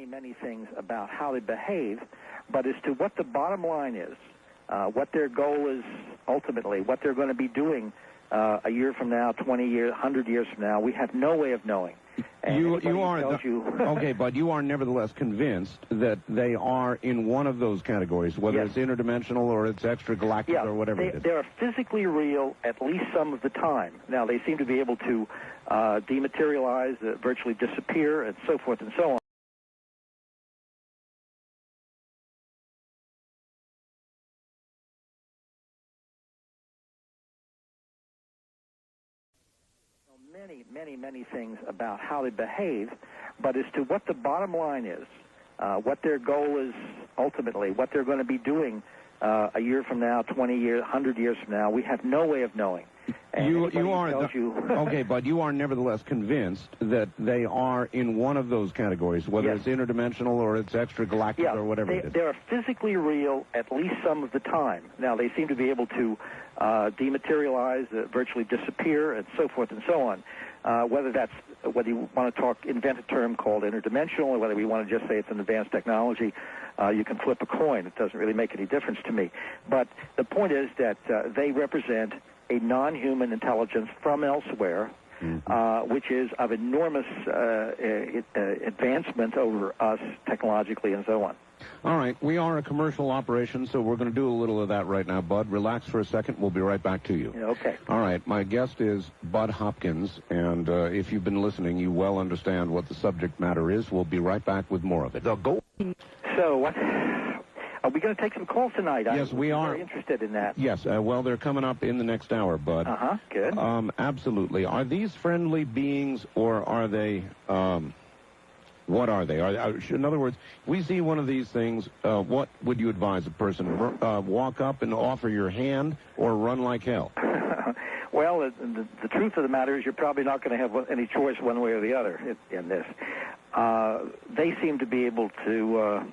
many things about how they behave, but as to what the bottom line is, what their goal is ultimately, what they're going to be doing a year from now, 20 years, 100 years from now, we have no way of knowing. You are okay, but you are nevertheless convinced that they are in one of those categories, whether yes. it's interdimensional or it's extragalactic or whatever it is. They are physically real at least some of the time. Now, they seem to be able to dematerialize, virtually disappear, and so forth and so on. Many things about how they behave, but as to what the bottom line is, what their goal is ultimately, what they're going to be doing a year from now, 20 years, 100 years from now, we have no way of knowing. Okay, but you are nevertheless convinced that they are in one of those categories, whether yes. it's interdimensional or it's extragalactic or whatever it is. They are physically real at least some of the time. Now, they seem to be able to dematerialize, virtually disappear, and so forth and so on. Whether you want to invent a term called interdimensional, or whether we want to just say it's an advanced technology, you can flip a coin. It doesn't really make any difference to me. But the point is that they represent a non-human intelligence from elsewhere, which is of enormous advancement over us technologically and so on. All right, we are a commercial operation, so we're going to do a little of that right now, Bud. Relax for a second. We'll be right back to you. Okay. All right, my guest is Bud Hopkins, and if you've been listening, you well understand what the subject matter is. We'll be right back with more of it. So, are we going to take some calls tonight? Yes, we are. Very interested in that. Yes, well, they're coming up in the next hour, Bud. Good. Absolutely. Are these friendly beings, or are they... what are they? In other words, we see one of these things, what would you advise a person? Walk up and offer your hand, or run like hell? Well, the truth of the matter is you're probably not going to have any choice one way or the other in this. They seem to be able to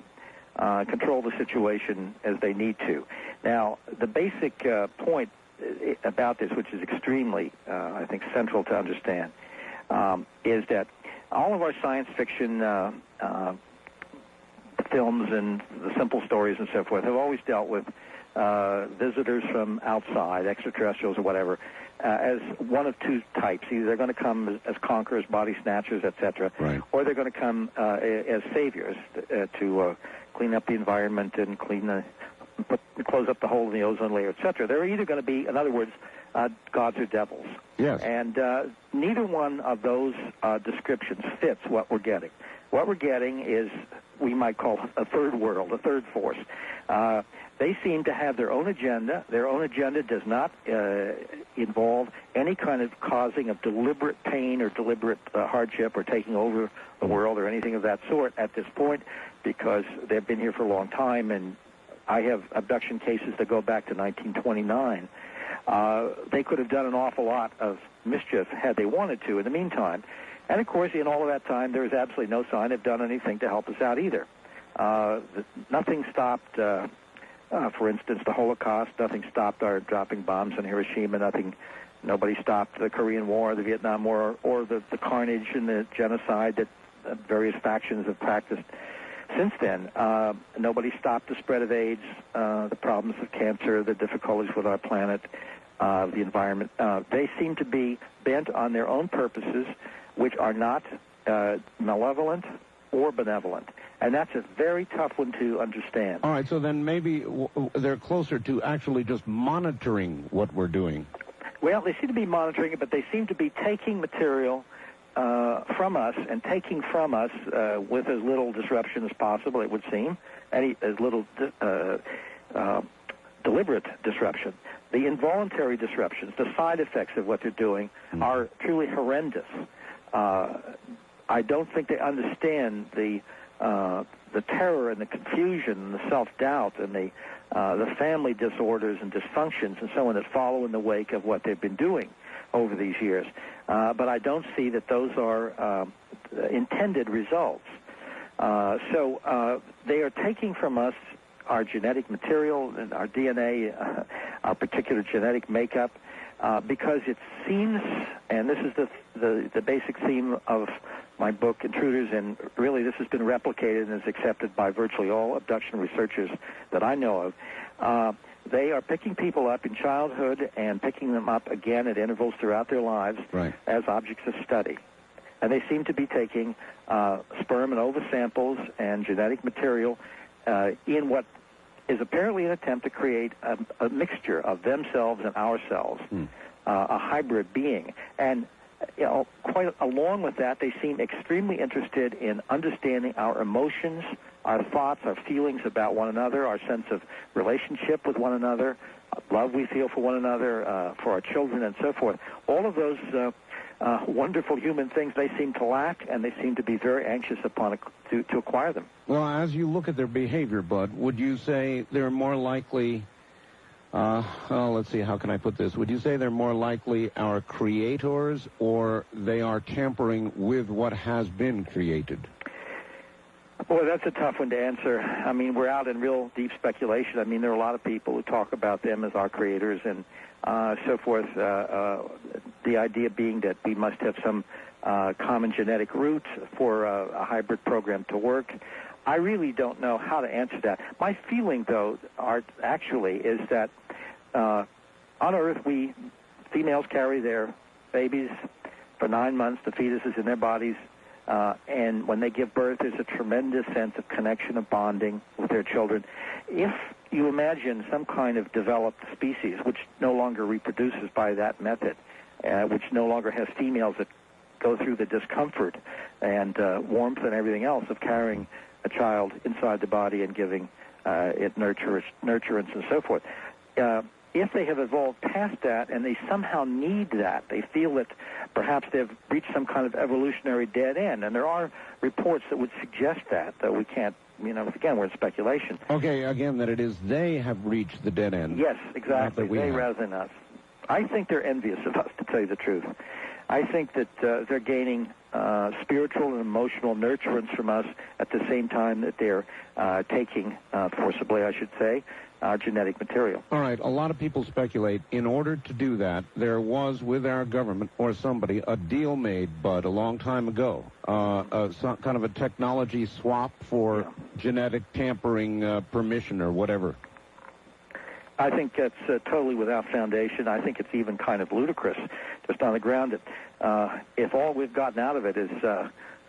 control the situation as they need to. Now, the basic point about this, which is extremely, I think, central to understand, is that all of our science fiction films and the simple stories and so forth have always dealt with visitors from outside, extraterrestrials or whatever, as one of two types. Either they're going to come as conquerors, body snatchers, etc., right, or they're going to come as saviors to clean up the environment and close up the hole in the ozone layer, etc. They're either going to be, in other words, gods or devils. Yes. And neither one of those descriptions fits what we're getting. What we're getting is, we might call a third world, a third force. They seem to have their own agenda. Their own agenda does not involve any kind of causing of deliberate pain or deliberate hardship or taking over the world or anything of that sort at this point, because they've been here for a long time, and I have abduction cases that go back to 1929. They could have done an awful lot of mischief had they wanted to in the meantime. And, of course, in all of that time, there is absolutely no sign they've done anything to help us out either. Nothing stopped, for instance, the Holocaust. Nothing stopped our dropping bombs on Hiroshima. Nobody stopped the Korean War, the Vietnam War, or the carnage and the genocide that various factions have practiced since then. Nobody stopped the spread of AIDS, the problems of cancer, the difficulties with our planet, the environment. They seem to be bent on their own purposes, which are not malevolent or benevolent. And that's a very tough one to understand. All right, so then maybe they're closer to actually just monitoring what we're doing. Well, they seem to be monitoring it, but they seem to be taking material from us and taking from us with as little disruption as possible, it would seem, as little deliberate disruption. The involuntary disruptions, the side effects of what they're doing, are truly horrendous. I don't think they understand the terror and the confusion and the self-doubt and the family disorders and dysfunctions and so on that follow in the wake of what they've been doing over these years. But I don't see that those are intended results. So they are taking from us our genetic material and our DNA, our particular genetic makeup, because it seems, and this is the basic theme of my book, Intruders, and really this has been replicated and is accepted by virtually all abduction researchers that I know of. They are picking people up in childhood and picking them up again at intervals throughout their lives as objects of study. And they seem to be taking sperm and ova samples and genetic material in what is apparently an attempt to create a mixture of themselves and ourselves, a hybrid being. And quite along with that, they seem extremely interested in understanding our emotions, our thoughts, our feelings about one another, our sense of relationship with one another, love we feel for one another, for our children, and so forth. All of those wonderful human things they seem to lack, and they seem to be very anxious to acquire them. Well, as you look at their behavior, Bud, would you say they're more likely, let's see, how can I put this? Would you say they're more likely our creators, or they are tampering with what has been created? Boy, that's a tough one to answer. I mean, we're out in real deep speculation. I mean, there are a lot of people who talk about them as our creators and so forth. The idea being that we must have some common genetic root for a hybrid program to work. I really don't know how to answer that. My feeling, though, Art, actually, is that on Earth, females carry their babies for 9 months. The fetus is in their bodies. And when they give birth, there's a tremendous sense of connection, of bonding with their children. If you imagine some kind of developed species which no longer reproduces by that method, which no longer has females that go through the discomfort and warmth and everything else of carrying a child inside the body and giving it nurturance and so forth, if they have evolved past that and they somehow need that, they feel that perhaps they've reached some kind of evolutionary dead end. And there are reports that would suggest that, though we can't, again, we're in speculation. Okay, again, that it is they have reached the dead end. Yes, exactly, they rather than us. I think they're envious of us, to tell you the truth. I think that they're gaining spiritual and emotional nurturance from us at the same time that they're taking, forcibly I should say, our genetic material. All right, a lot of people speculate in order to do that, there was with our government or somebody a deal made, Bud, a long time ago, some kind of a technology swap for genetic tampering permission or whatever. I think that's totally without foundation. I think it's even kind of ludicrous, just on the ground that if all we've gotten out of it is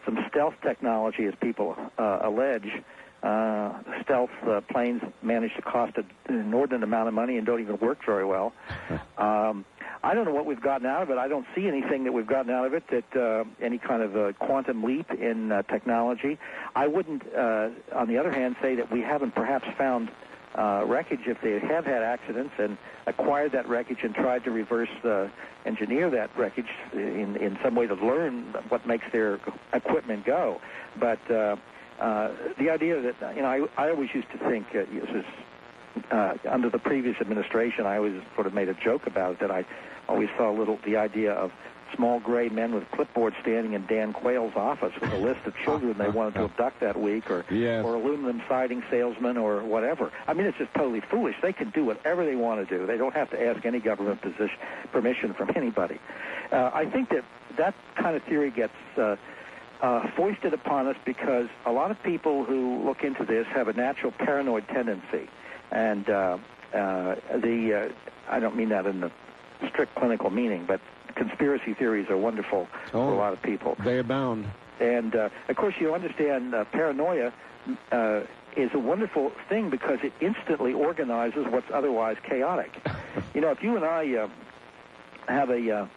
some stealth technology, as people allege, stealth planes manage to cost an inordinate amount of money and don't even work very well. I don't know what we've gotten out of it. I don't see anything that we've gotten out of it that any kind of quantum leap in technology. I wouldn't, on the other hand, say that we haven't perhaps found wreckage if they have had accidents and acquired that wreckage and tried to reverse engineer that wreckage in some way to learn what makes their equipment go. But the idea that, I always used to think, this is, under the previous administration, I always sort of made a joke about it, that I always saw the idea of small gray men with clipboards standing in Dan Quayle's office with a list of children they wanted to abduct that week, or aluminum siding salesmen or whatever. I mean, it's just totally foolish. They can do whatever they want to do. They don't have to ask any government permission from anybody. I think that kind of theory gets foisted upon us because a lot of people who look into this have a natural paranoid tendency. And I don't mean that in the strict clinical meaning, but conspiracy theories are wonderful for a lot of people. They abound. And, of course, you understand paranoia is a wonderful thing because it instantly organizes what's otherwise chaotic. If you and I have a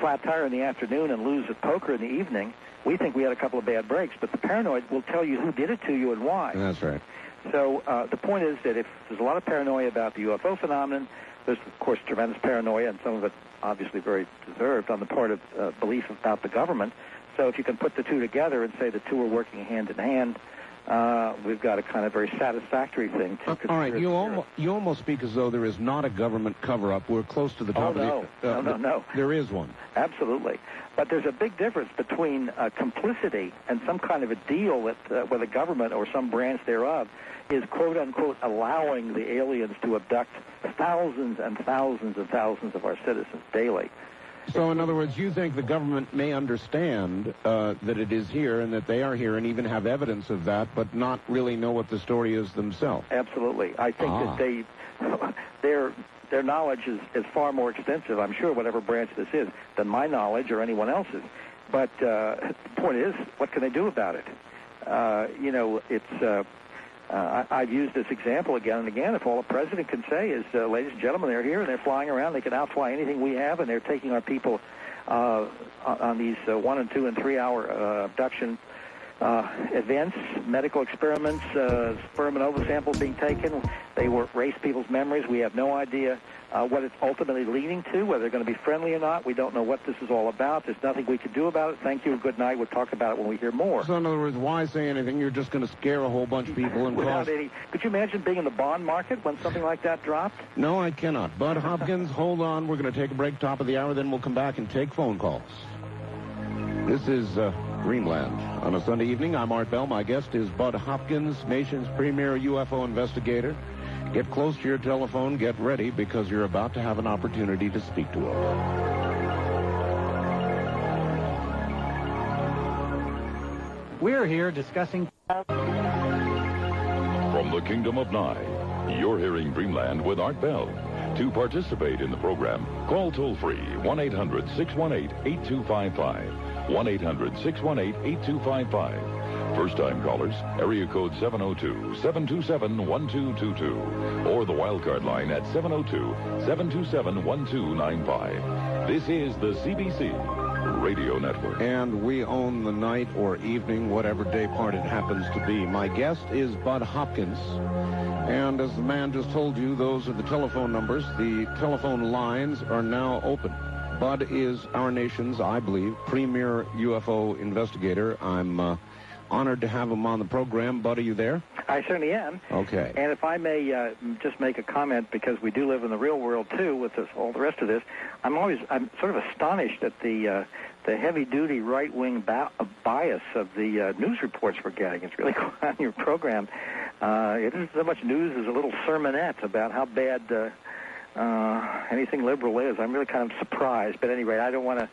flat tire in the afternoon and lose at poker in the evening, we think we had a couple of bad breaks, but the paranoid will tell you who did it to you and why. That's right. So the point is that if there's a lot of paranoia about the UFO phenomenon, there's, of course, tremendous paranoia, and some of it obviously very deserved on the part of belief about the government. So if you can put the two together and say the two are working hand in hand, we've got a kind of very satisfactory thing. All right, you almost speak as though there is not a government cover-up. We're close to the top of the... No. There is one. Absolutely. But there's a big difference between complicity and some kind of a deal that where the government or some branch thereof is, quote-unquote, allowing the aliens to abduct thousands and thousands and thousands of our citizens daily. So, in other words, you think the government may understand that it is here and that they are here and even have evidence of that, but not really know what the story is themselves? Absolutely. I think that their knowledge is far more extensive, I'm sure, whatever branch this is, than my knowledge or anyone else's. But the point is, what can they do about it? I've used this example again and again. If all a president can say is, ladies and gentlemen, they're here and they're flying around, they can outfly anything we have, and they're taking our people on these 1 and 2 and 3 hour abduction events, medical experiments, sperm and ovum samples being taken. They erase people's memories. We have no idea what it's ultimately leading to, whether they're going to be friendly or not. We don't know what this is all about. There's nothing we can do about it. Thank you and good night. We'll talk about it when we hear more. So, in other words, why say anything? You're just going to scare a whole bunch of people and without any. Could you imagine being in the bond market when something like that dropped? No, I cannot. Bud Hopkins, hold on. We're going to take a break, top of the hour, then we'll come back and take phone calls. This is Dreamland. On a Sunday evening, I'm Art Bell. My guest is Bud Hopkins, nation's premier UFO investigator. Get close to your telephone, get ready, because you're about to have an opportunity to speak to him. We're here discussing... From the Kingdom of Nye, you're hearing Dreamland with Art Bell. To participate in the program, call toll-free 1-800-618-8255. 1-800-618-8255. First-time callers, area code 702-727-1222. Or the wildcard line at 702-727-1295. This is the CBC Radio Network. And we own the night or evening, whatever day part it happens to be. My guest is Bud Hopkins. And as the man just told you, those are the telephone numbers. The telephone lines are now open. Bud is our nation's, I believe, premier UFO investigator. I'm honored to have him on the program. Bud, are you there? I certainly am. Okay. And if I may just make a comment, because we do live in the real world, too, with this, all the rest of this, I'm sort of astonished at the heavy-duty right-wing bias of the news reports we're getting. It's really cool on your program. It isn't so much news as a little sermonette about how bad anything liberal is. I'm really kind of surprised. But anyway, I don't want to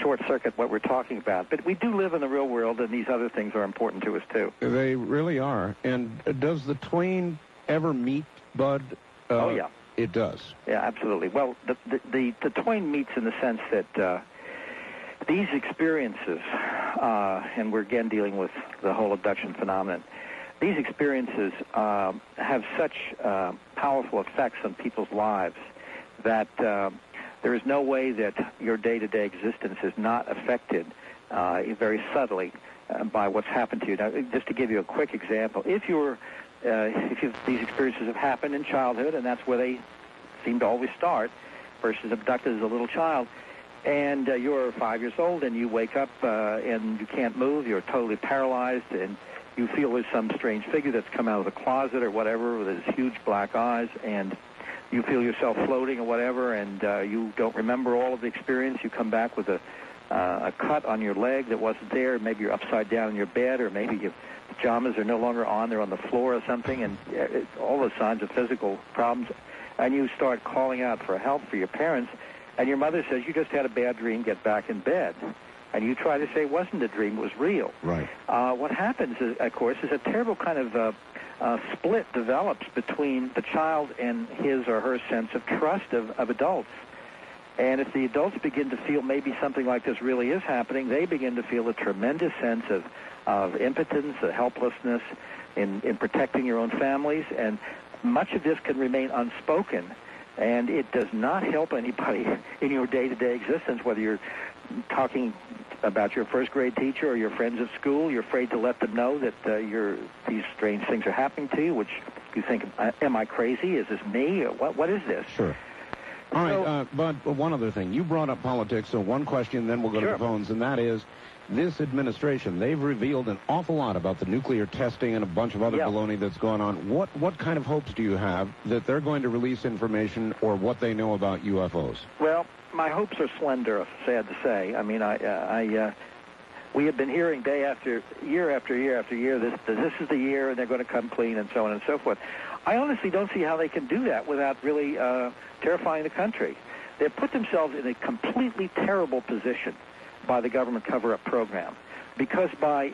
short-circuit what we're talking about. But we do live in the real world, and these other things are important to us, too. They really are. And does the twain ever meet, Bud? Oh, yeah. It does. Yeah, absolutely. Well, the twain meets in the sense that these experiences, and we're again dealing with the whole abduction phenomenon, these experiences have such powerful effects on people's lives that there is no way that your day-to-day existence is not affected very subtly by what's happened to you. Now, just to give you a quick example, if these experiences have happened in childhood, and that's where they seem to always start, versus abducted as a little child, and you're 5 years old and you wake up and you can't move, you're totally paralyzed, and you feel there's some strange figure that's come out of the closet or whatever with his huge black eyes, and you feel yourself floating or whatever, and you don't remember all of the experience. You come back with a cut on your leg that wasn't there. Maybe you're upside down in your bed, or maybe your pajamas are no longer on, they're on the floor or something, and all those signs of physical problems. And you start calling out for help for your parents, and your mother says, you just had a bad dream, get back in bed. And you try to say it wasn't a dream, it was real. Right. What happens, is, of course, is a terrible kind of split develops between the child and his or her sense of trust of adults. And if the adults begin to feel maybe something like this really is happening, they begin to feel a tremendous sense of impotence, of helplessness in protecting your own families. And much of this can remain unspoken. And it does not help anybody in your day-to-day existence, whether you're talking about your first-grade teacher or your friends at school. You're afraid to let them know that these strange things are happening to you, which you think, am I crazy? Is this me? What is this? Sure. All right, but one other thing. You brought up politics, so one question, then we'll go to the phones, and that is, this administration, they've revealed an awful lot about the nuclear testing and a bunch of other baloney that's going on. What kind of hopes do you have that they're going to release information or what they know about UFOs? Well, my hopes are slender, sad to say. I mean, we have been hearing day after year after year after year, this is the year and they're going to come clean and so on and so forth. I honestly don't see how they can do that without really terrifying the country. They've put themselves in a completely terrible position by the government cover-up program, because by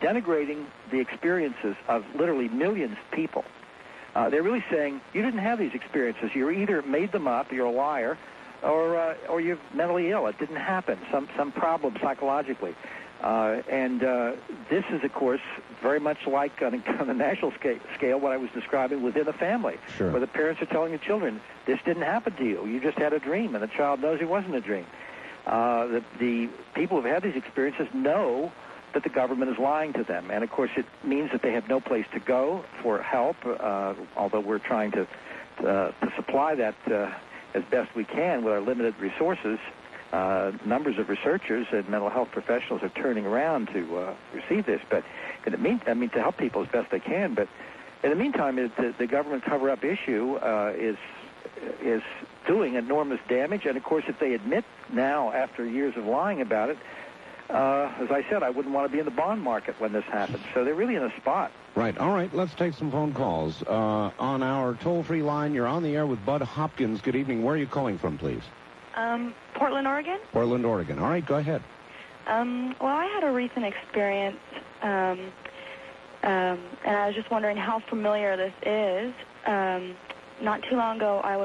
denigrating the experiences of literally millions of people, they're really saying, you didn't have these experiences. You either made them up, you're a liar, or you're mentally ill. It didn't happen, some problem psychologically. And this is, of course, very much like on a national scale what I was describing within a family, sure, where the parents are telling the children, this didn't happen to you. You just had a dream, and the child knows it wasn't a dream. The people who've had these experiences know that the government is lying to them. And, of course, it means that they have no place to go for help, although we're trying to supply that as best we can with our limited resources. Numbers of researchers and mental health professionals are turning around to receive this, but in the meantime, to help people as best they can. But in the meantime, the government cover-up issue is doing enormous damage. And of course, if they admit now, after years of lying about it, as I said, I wouldn't want to be in the bond market when this happens. So they're really in a spot. Right. All right. Let's take some phone calls. On our toll-free line, you're on the air with Bud Hopkins. Good evening. Where are you calling from, please? Portland, Oregon. Portland, Oregon. All right, go ahead. Well, I had a recent experience, and I was just wondering how familiar this is. Not too long ago, I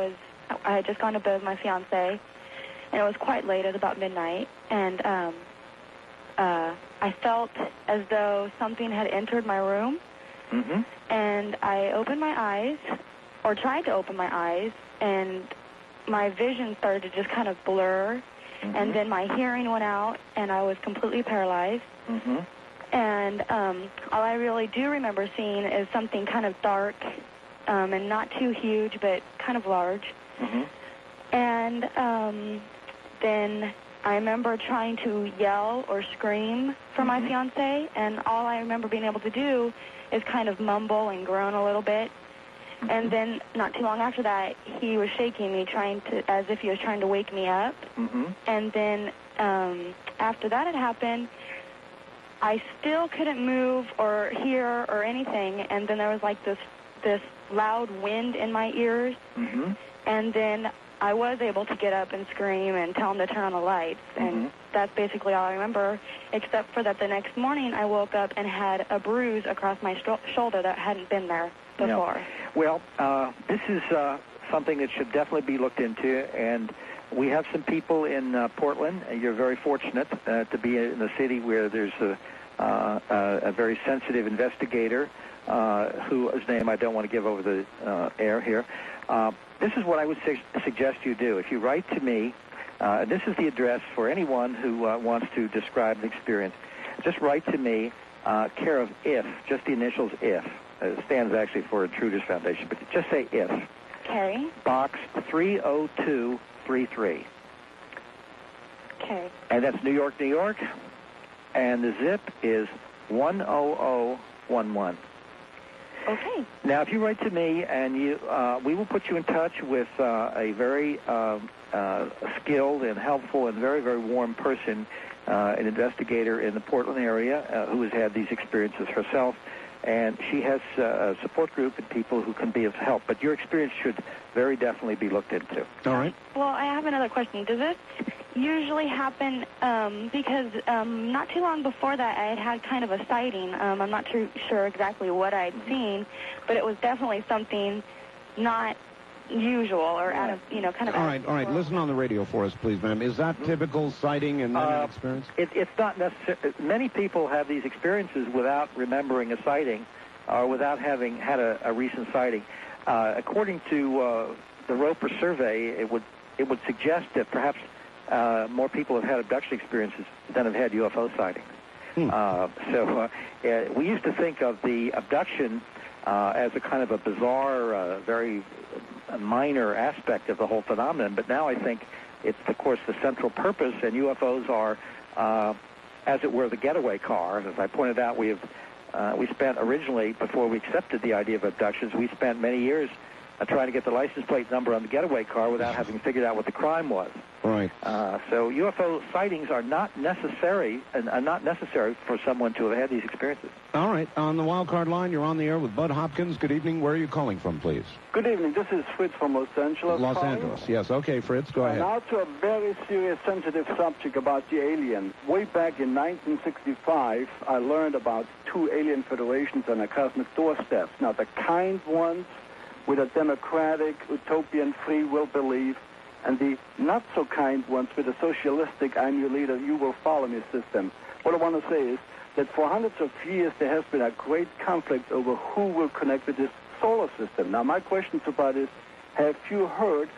had just gone to bed with my fiancé, and it was quite late. It was about midnight, and I felt as though something had entered my room, mm-hmm. and I opened my eyes, or tried to open my eyes, and my vision started to just kind of blur, mm-hmm. and then my hearing went out, and I was completely paralyzed. Mm-hmm. And all I really do remember seeing is something kind of dark, and not too huge, but kind of large. Mm-hmm. And then I remember trying to yell or scream for my fiancé, and all I remember being able to do is kind of mumble and groan a little bit. And then, not too long after that, he was shaking me, as if he was trying to wake me up. Mm-hmm. And then, after that had happened, I still couldn't move or hear or anything. And then there was like this loud wind in my ears. Mm-hmm. And then I was able to get up and scream and tell him to turn on the lights. And that's basically all I remember, except for that the next morning I woke up and had a bruise across my shoulder that hadn't been there before. Yeah. Well, this is something that should definitely be looked into, and we have some people in Portland. You're very fortunate to be in a city where there's a very sensitive investigator whose name I don't want to give over the air here. This is what I would suggest you do. If you write to me, this is the address for anyone who wants to describe an experience. Just write to me, care of IF, just the initials IF. It stands actually for Intruders Foundation, but just say IF. Okay. Box 30233. Okay. And that's New York, New York. And the zip is 10011. Okay. Now, if you write to me, and we will put you in touch with a very skilled and helpful and very, very warm person, an investigator in the Portland area who has had these experiences herself. And she has a support group and people who can be of help. But your experience should very definitely be looked into. All right. Well, I have another question. Does this usually happen because not too long before that I had kind of a sighting. I'm not too sure exactly what I'd seen, but it was definitely something not usual or out of, kind of... All right. Listen on the radio for us, please, ma'am. Is that typical sighting and then experience? It's not necessarily. Many people have these experiences without remembering a sighting or without having had a recent sighting. According to the Roper survey, it would suggest that perhaps more people have had abduction experiences than have had UFO sightings. So we used to think of the abduction as a kind of a bizarre, very minor aspect of the whole phenomenon, but now I think it's, of course, the central purpose, and UFOs are, as it were, the getaway car. As I pointed out, we spent originally, before we accepted the idea of abductions, we spent many years trying to get the license plate number on the getaway car without having figured out what the crime was. Right. So UFO sightings are not necessary for someone to have had these experiences. All right. On the wild card line, you're on the air with Bud Hopkins. Good evening. Where are you calling from, please? Good evening. This is Fritz from Los Angeles. Los Angeles. Yes. Okay, Fritz. Go ahead. Now to a very serious, sensitive subject about the alien. Way back in 1965, I learned about two alien federations on a cosmic doorstep. Now, the kind ones with a democratic, utopian, free will belief, and the not-so-kind ones with a socialistic, I'm your leader, you will follow me system. What I want to say is that for hundreds of years there has been a great conflict over who will connect with this solar system. Now, my question to Bud is, have you heard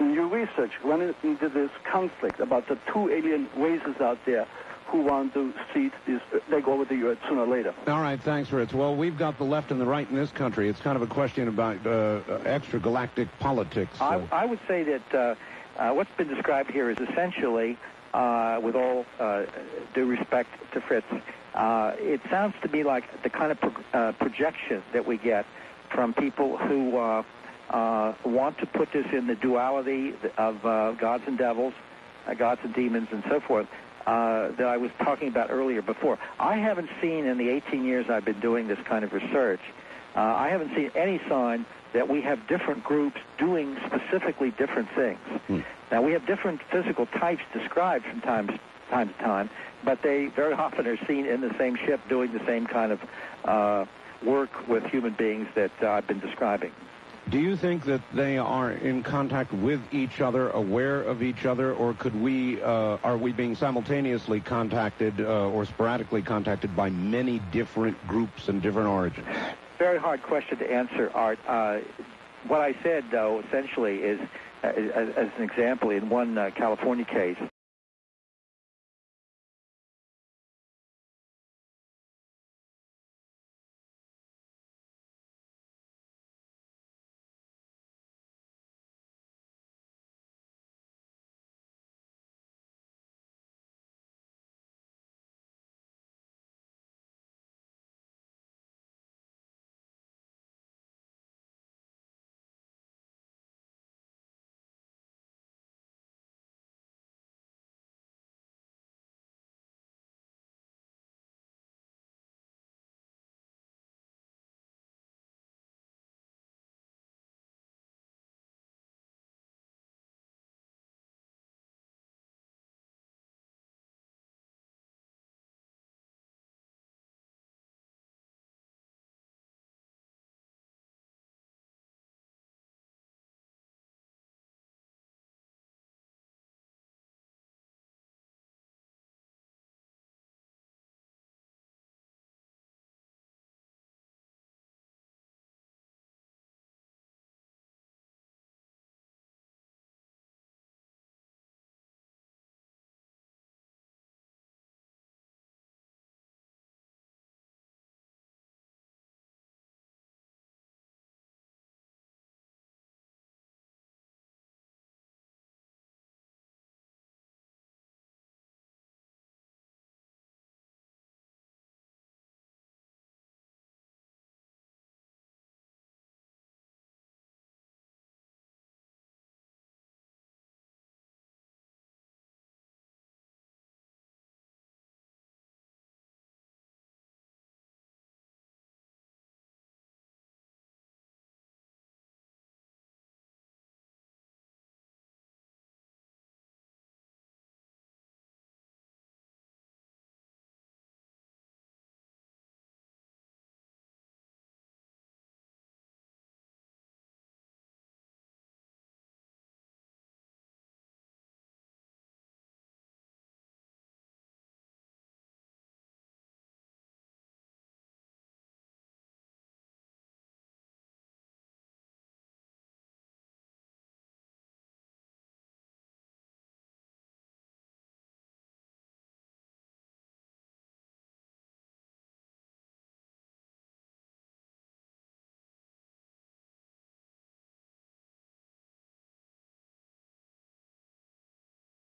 in your research run into this conflict about the two alien races out there who want to see this, take over the Earth sooner or later? All right, thanks, Fritz. Well, we've got the left and the right in this country. It's kind of a question about extragalactic politics. I would say that what's been described here is essentially, with all due respect to Fritz, it sounds to me like the kind of projection that we get from people who want to put this in the duality of gods and devils, gods and demons, and so forth, that I was talking about earlier before. I haven't seen in the 18 years I've been doing this kind of research, I haven't seen any sign that we have different groups doing specifically different things. Now, we have different physical types described from time to time, but they very often are seen in the same ship doing the same kind of work with human beings that I've been describing. Do you think that they are in contact with each other, aware of each other, or could we, are we being simultaneously contacted or sporadically contacted by many different groups and different origins? Very hard question to answer, Art. What I said, though, essentially is, as an example, in one California case,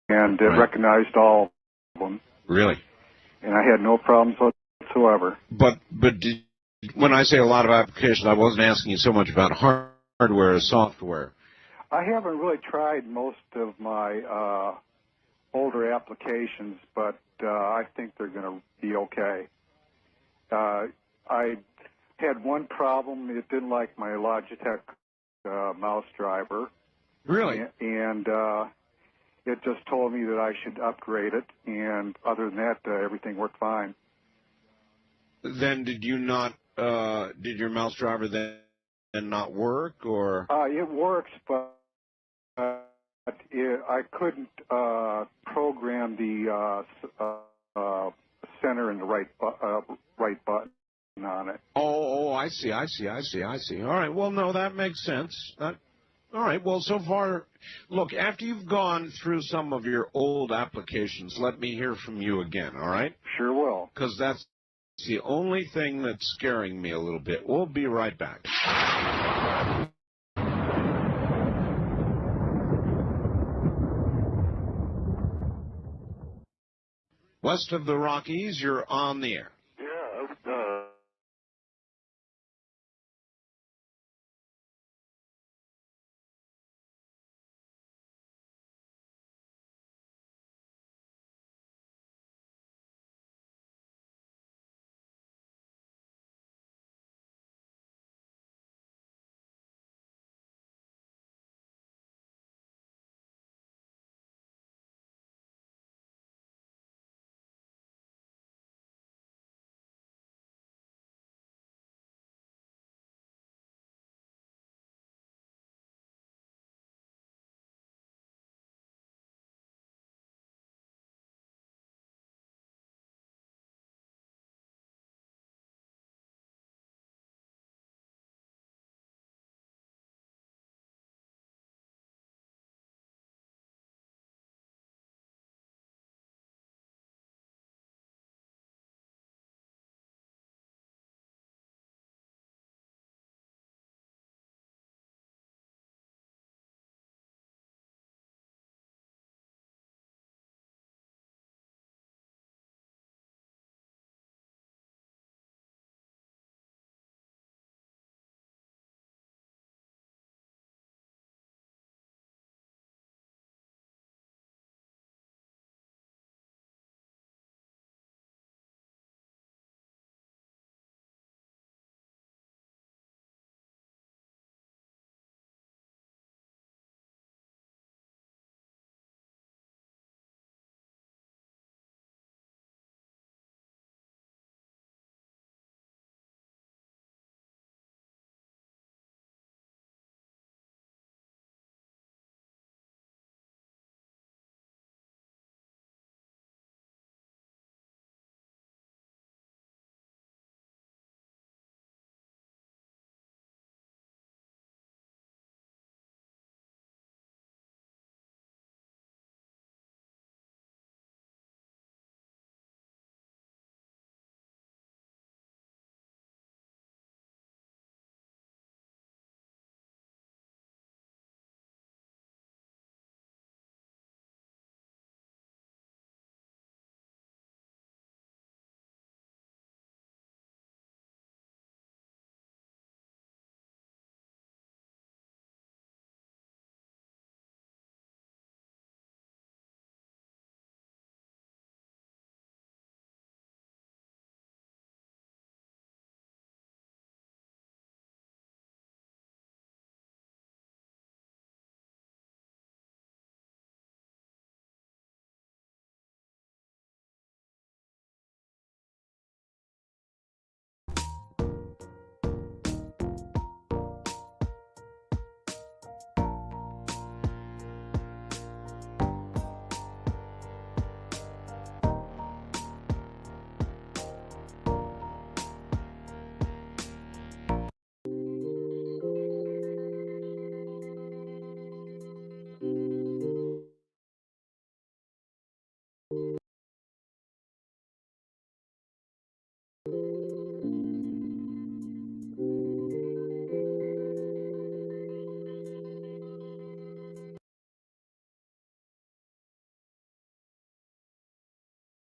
and recognized all of them. Really? And I had no problems whatsoever. But when I say a lot of applications, I wasn't asking you so much about hardware or software. I haven't really tried most of my older applications, but I think they're going to be okay. I had one problem. It didn't like my Logitech mouse driver. Really? And it just told me that I should upgrade it, and other than that, everything worked fine. Then did you not, did your mouse driver then not work, or? It works, but I couldn't program the center and the right button on it. Oh, I see. All right, well, no, that makes sense. All right, well, so far, look, after you've gone through some of your old applications, let me hear from you again, all right? Sure will. Because that's the only thing that's scaring me a little bit. We'll be right back. West of the Rockies, you're on the air. Yeah,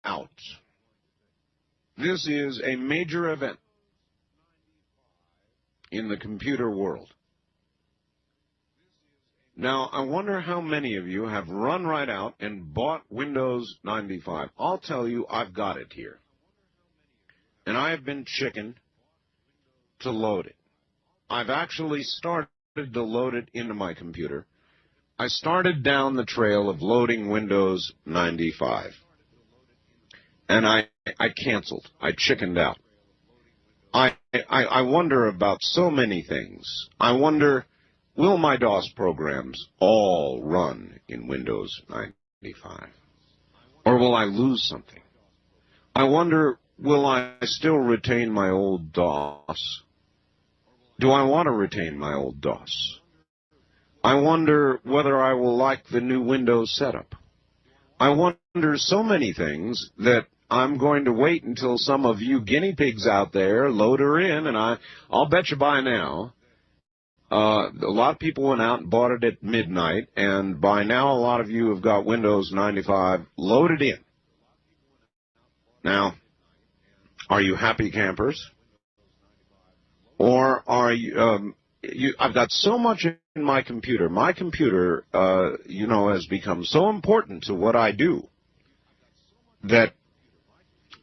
Out. This is a major event in the computer world. Now, I wonder how many of you have run right out and bought Windows 95. I'll tell you, I've got it here. And I have been chicken to load it. I've actually started to load it into my computer. I started down the trail of loading Windows 95. And I canceled. I chickened out. I wonder about so many things. I wonder, will my DOS programs all run in Windows 95? Or will I lose something? I wonder, will I still retain my old DOS? Do I want to retain my old DOS? I wonder whether I will like the new Windows setup. I wonder so many things that I'm going to wait until some of you guinea pigs out there load her in, and I'll bet you by now, a lot of people went out and bought it at midnight, and by now a lot of you have got Windows 95 loaded in. Now, are you happy campers? Or are you, I've got so much in my computer. My computer, has become so important to what I do that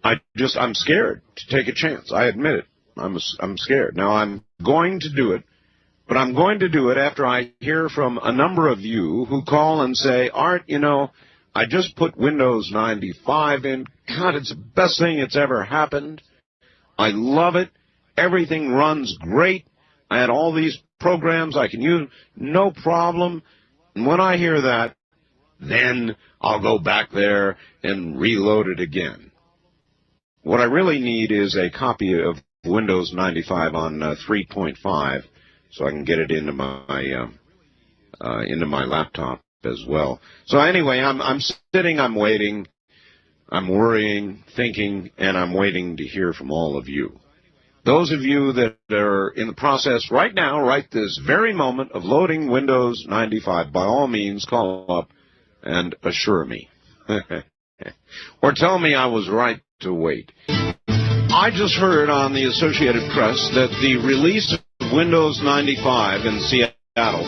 I'm scared to take a chance. I admit it. I'm scared. Now, I'm going to do it, but I'm going to do it after I hear from a number of you who call and say, Art, I just put Windows 95 in. God, it's the best thing that's ever happened. I love it. Everything runs great. I had all these programs I can use, no problem. And when I hear that, then I'll go back there and reload it again. What I really need is a copy of Windows 95 on 3.5 so I can get it into my laptop as well. So anyway, I'm sitting, I'm waiting, I'm worrying, thinking, and I'm waiting to hear from all of you. Those of you that are in the process right now, right this very moment, of loading Windows 95, by all means, call up and assure me. Or tell me I was right to wait. I just heard on the Associated Press that the release of Windows 95 in Seattle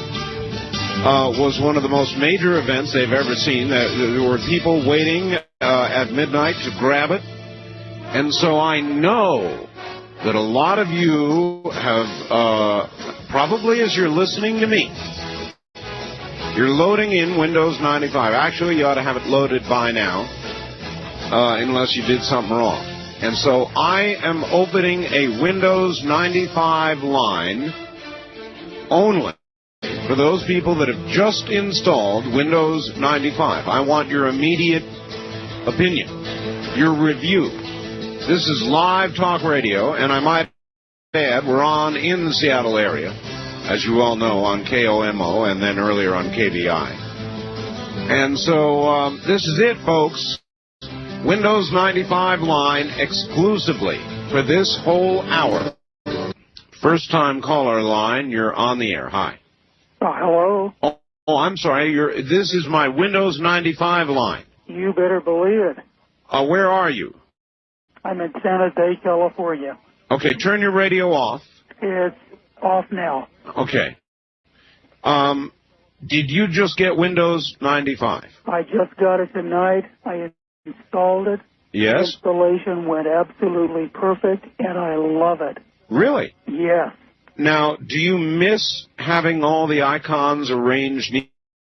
was one of the most major events they've ever seen. There were people waiting at midnight to grab it. And so I know that a lot of you have, probably as you're listening to me, you're loading in Windows 95. Actually, you ought to have it loaded by now, unless you did something wrong. And so I am opening a Windows 95 line only for those people that have just installed Windows 95. I want your immediate opinion, your review. This is live talk radio, and I might add, we're on in the Seattle area, as you all know, on KOMO and then earlier on KVI. And so this is it, folks. Windows 95 line exclusively for this whole hour. First-time caller line, you're on the air. Hi. Hello? Oh, I'm sorry. This is my Windows 95 line. You better believe it. Where are you? I'm in San Jose, California. Okay, turn your radio off. It's off now. Okay. Did you just get Windows 95? I just got it tonight. I installed it. Yes? The installation went absolutely perfect, and I love it. Really? Yes. Now, do you miss having all the icons arranged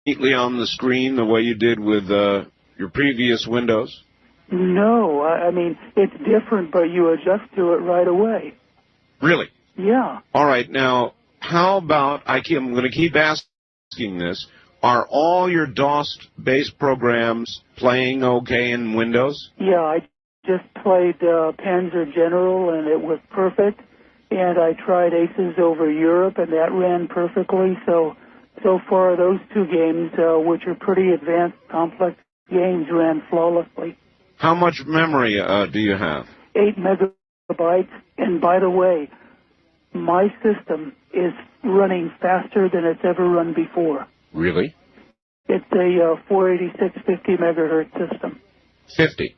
neatly on the screen the way you did with your previous Windows? No, I mean, it's different, but you adjust to it right away. Really? Yeah. All right, now, how about, I'm going to keep asking this, are all your DOS-based programs playing okay in Windows? Yeah, I just played Panzer General, and it was perfect. And I tried Aces over Europe, and that ran perfectly. So far, those two games, which are pretty advanced, complex games, ran flawlessly. How much memory do you have? 8 megabytes. And by the way, my system is running faster than it's ever run before. Really? It's a 486 50 megahertz system. 50?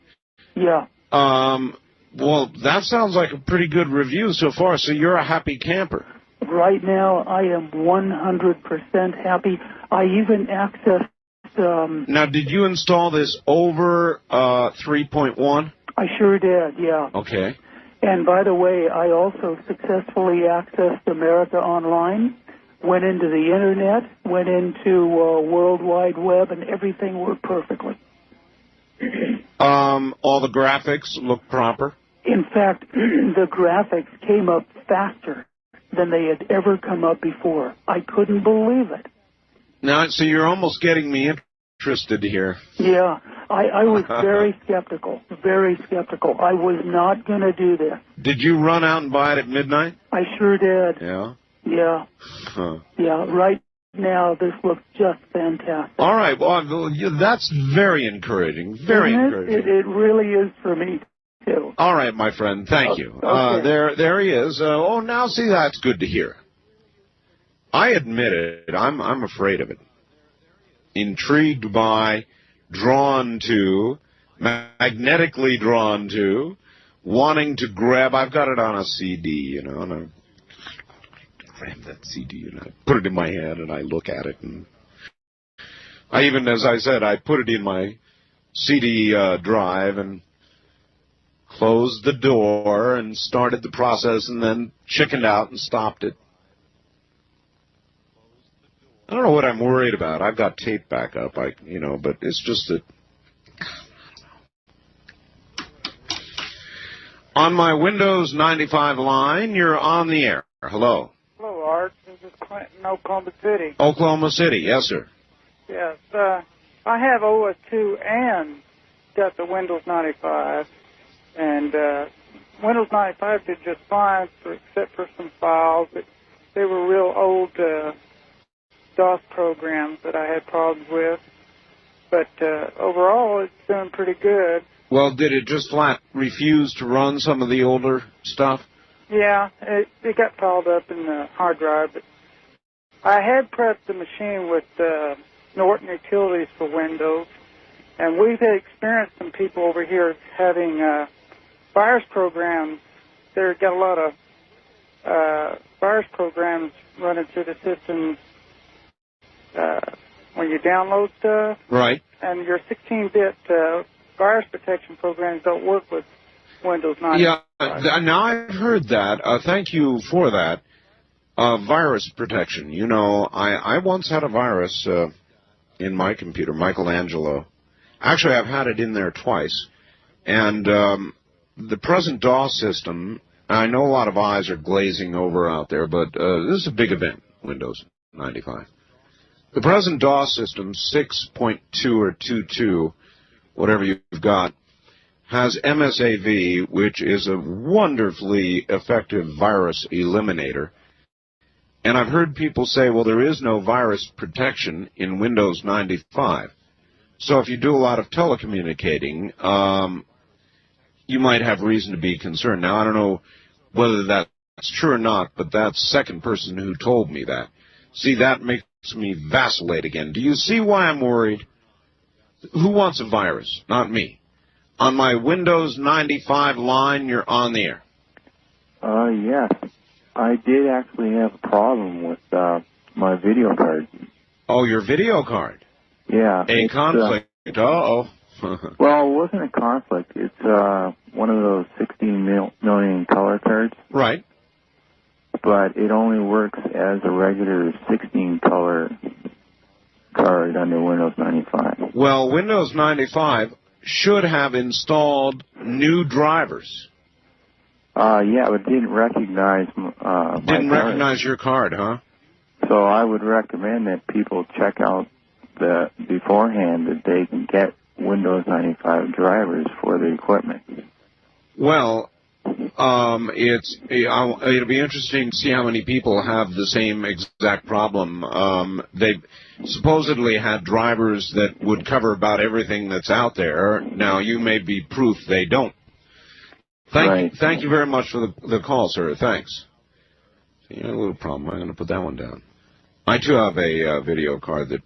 Yeah. Well, that sounds like a pretty good review so far, so you're a happy camper. Right now, I am 100% happy. I even accessed... Now, did you install this over 3.1? I sure did, yeah. Okay. And by the way, I also successfully accessed America Online, went into the Internet, went into World Wide Web, and everything worked perfectly. All the graphics look proper? In fact, the graphics came up faster than they had ever come up before. I couldn't believe it. Now, so you're almost getting me interested here. Yeah, I was very skeptical, very skeptical. I was not going to do this. Did you run out and buy it at midnight? I sure did. Yeah? Yeah. Huh. Yeah, right now this looks just fantastic. All right, well, that's very encouraging, very encouraging. It really is for me, too. All right, my friend, thank you. Okay. There he is. Now, see, that's good to hear. I admit it, I'm afraid of it. Intrigued by, drawn to, magnetically drawn to, wanting to grab. I've got it on a CD, and I grab that CD and I put it in my hand and I look at it, and I even, as I said, I put it in my CD drive and closed the door and started the process and then chickened out and stopped it. I don't know what I'm worried about. I've got tape backup, but it's just that. On my Windows 95 line, you're on the air. Hello. Hello, Art. This is Clinton, Oklahoma City. Oklahoma City, yes, sir. Yes, I have OS2 and got the Windows 95, and Windows 95 did just fine, except for some files. They were real old DOS programs that I had problems with, but overall it's doing pretty good. Well, did it just flat refuse to run some of the older stuff? Yeah, it got piled up in the hard drive, but I had prepped the machine with Norton Utilities for Windows, and we've had experienced some people over here having virus programs. They've got a lot of virus programs running through the systems when you download stuff. Right. And your 16-bit virus protection programs don't work with Windows 95. Yeah, now I've heard that. Thank you for that. Virus protection. I once had a virus in my computer, Michelangelo. Actually, I've had it in there twice. And the present DOS system, I know a lot of eyes are glazing over out there, but this is a big event, Windows 95. The present DOS system, 6.2 or 2.2, whatever you've got, has MSAV, which is a wonderfully effective virus eliminator. And I've heard people say, well, there is no virus protection in Windows 95. So if you do a lot of telecommunicating, you might have reason to be concerned. Now, I don't know whether that's true or not, but that's the second person who told me that. See, that makes me vacillate again. Do you see why I'm worried? Who wants a virus? Not me. On my Windows 95 line, you're on the air. Yes. I did actually have a problem with my video card. Oh, your video card? Yeah. A conflict. Uh-oh. Well, it wasn't a conflict. It's one of those 16 million color cards. Right. But it only works as a regular 16-color card under Windows 95. Well, Windows 95 should have installed new drivers. Yeah, but it didn't recognize Didn't recognize your card, huh? So I would recommend that people check out beforehand that they can get Windows 95 drivers for the equipment. Well, it'll be interesting to see how many people have the same exact problem. They supposedly had drivers that would cover about everything that's out there. Now, you may be proof they don't. Thank you very much for the call, sir. Thanks. See, a little problem. I'm going to put that one down. I, too, have a video card that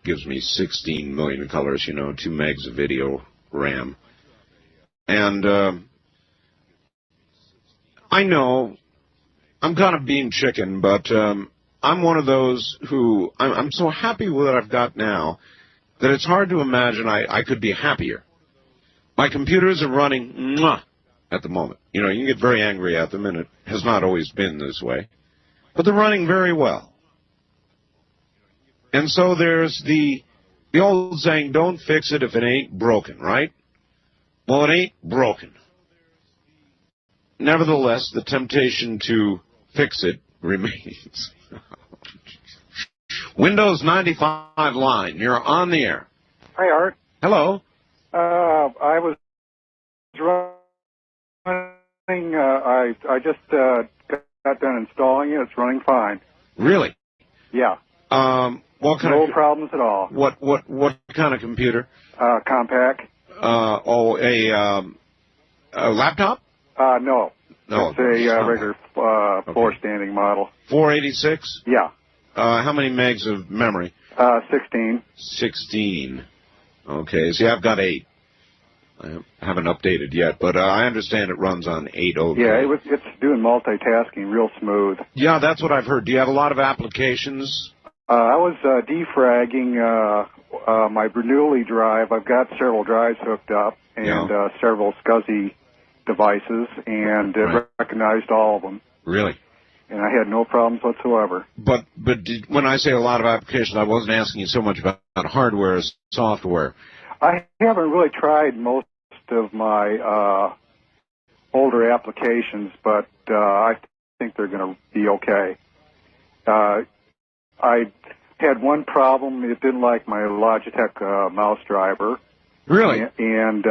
gives me 16 million colors, 2 megs of video RAM. And I know I'm kind of being chicken, but I'm one of those who I'm so happy with what I've got now that it's hard to imagine I could be happier. My computers are running at the moment. You know, you can get very angry at them, and it has not always been this way. But they're running very well. And so there's the old saying, don't fix it if it ain't broken, right? Well, it ain't broken. Nevertheless, the temptation to fix it remains. Windows 95 line, you're on the air. Hi, Art. Hello. I was running, I just got done installing it. It's running fine. Really? Yeah. What kind no problems at all. What kind of computer? Compact. A laptop? No. No. It's a regular floor standing model. 486? Yeah. How many megs of memory? 16. 16. Okay. See, I've got 8. I haven't updated yet, but I understand it runs on 8 okay. Yeah, it's doing multitasking real smooth. Yeah, that's what I've heard. Do you have a lot of applications? I was defragging my Bernoulli drive. I've got several drives hooked up and several SCSI devices, and it recognized all of them. Really? And I had no problems whatsoever. But when I say a lot of applications, I wasn't asking you so much about hardware as software. I haven't really tried most of my older applications, but I think they're going to be okay. I had one problem. It didn't like my Logitech mouse driver. Really? And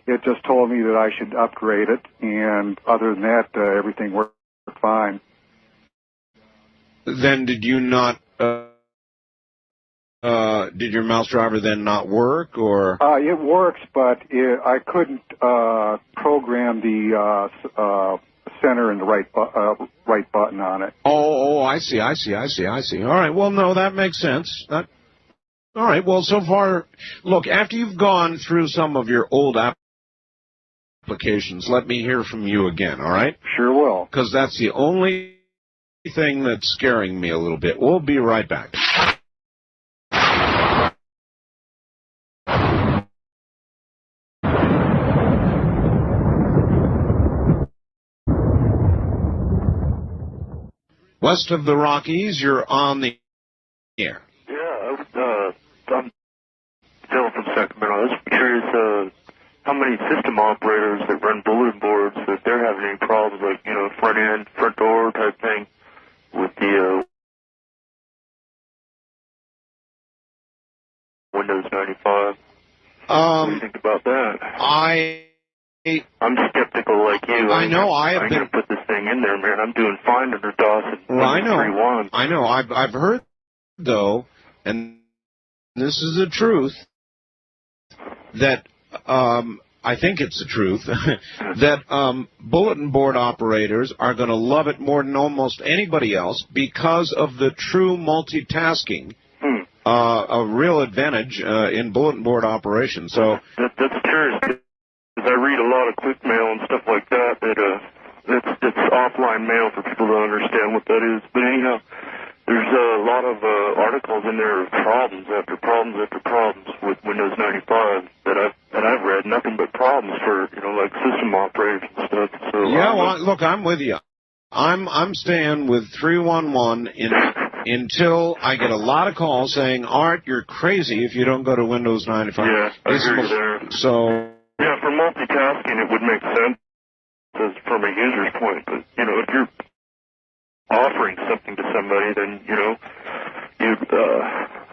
it just told me that I should upgrade it, and other than that, everything worked fine. Then did you not, did your mouse driver then not work, or? It works, but I couldn't program the center and the right button on it. Oh, I see. All right, well, no, that makes sense. All right, well, so far, look, after you've gone through some of your old applications, let me hear from you again, all right? Sure will. Because that's the only thing that's scaring me a little bit. We'll be right back. West of the Rockies, you're on the air. Yeah, I'm Phil from Sacramento. I was curious how many system operators that run bulletin boards, if they're having any problems, like, you know, front end, front door type thing with the Windows 95. What do you think about that? I'm skeptical like you. I know. I'm going to put this thing in there, man. I'm doing fine under DOS and Windows 3.1. I know. I've heard, though, and this is the truth, that I think it's the truth, that bulletin board operators are going to love it more than almost anybody else because of the true multitasking, a real advantage in bulletin board operations. So that's curious, because I read a lot of quick mail and stuff like that, it's offline mail for people to understand what that is. But anyhow, there's a lot of articles in there of problems after problems after problems with Windows 95 that I've read. Nothing but problems for, you know, like system operators and stuff. So yeah, well, look, I'm with you. I'm staying with 311 until I get a lot of calls saying, Art, you're crazy if you don't go to Windows 95. Yeah, I agree there. So yeah, for multitasking, it would make sense from a user's point. But, you know, if you're offering something to somebody, then, you know,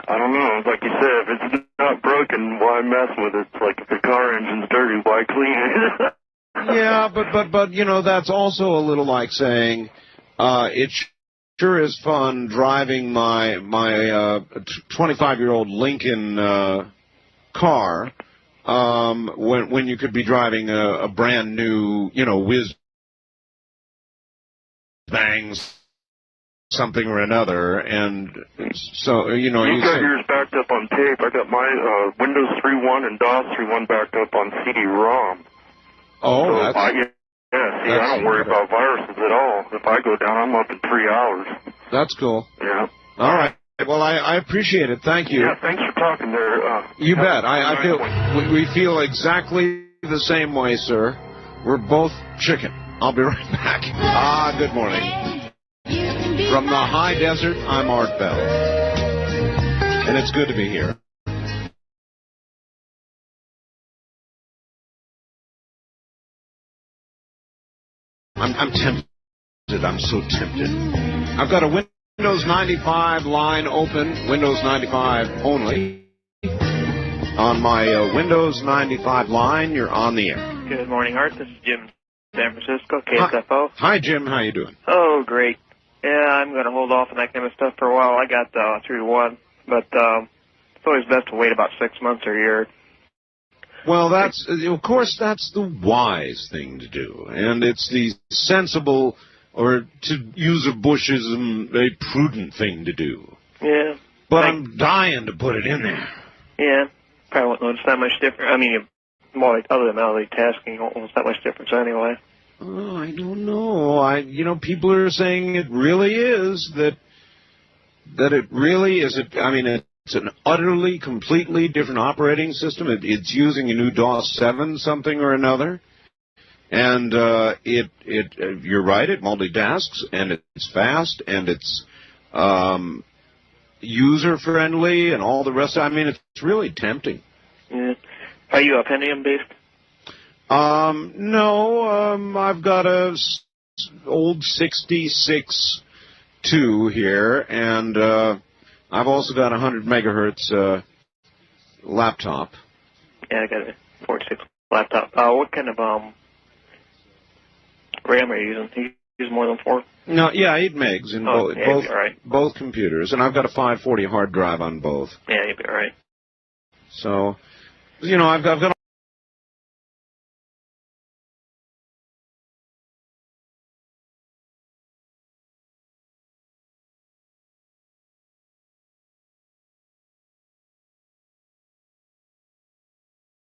I don't know. Like you said, if it's not broken, why mess with it? It's like if the car engine's dirty, why clean it? Yeah, but you know, that's also a little like saying, it sure is fun driving my 25-year-old Lincoln car when you could be driving a brand new, you know, whiz bangs something or another, and so, you know, you got yours backed up on tape. I got my Windows 3.1 and DOS 3.1 backed up on CD-ROM. Oh, so, that's... yeah, I don't worry about viruses at all. If I go down, I'm up in 3 hours. That's cool. Yeah. All right. Well, I appreciate it. Thank you. Yeah, thanks for talking there. You bet. I feel we feel exactly the same way, sir. We're both chicken. I'll be right back. Good morning. From the high desert, I'm Art Bell. And it's good to be here. I'm tempted. I'm so tempted. I've got a Windows 95 line open, Windows 95 only. On my Windows 95 line, you're on the air. Good morning, Art. This is Jim, San Francisco, KSFO. Hi, Jim. How you doing? Oh, great. Yeah, I'm going to hold off on that kind of stuff for a while. I got 3 to 1, but it's always best to wait about 6 months or a year. Well, of course, that's the wise thing to do, and it's the sensible, or to use a Bushism, a prudent thing to do. Yeah. But I'm dying to put it in there. Yeah, probably won't notice that much difference. I mean, more like other than multitasking, you won't notice that much difference anyway. Oh, I don't know. People are saying it really is, that it really is. It's an utterly, completely different operating system. It's using a new DOS 7 something or another. And you're right, it multitasks, and it's fast, and it's user-friendly, and all the rest. It's really tempting. Yeah. Are you Pentium-based? No, I've got a old 66-2 here, and I've also got a 100 megahertz laptop. Yeah, I got a 46 laptop. What kind of RAM are you using? Do you use more than 4? No, yeah, 8 megs in both computers, and I've got a 540 hard drive on both. Yeah, you'd be all right. So, I've got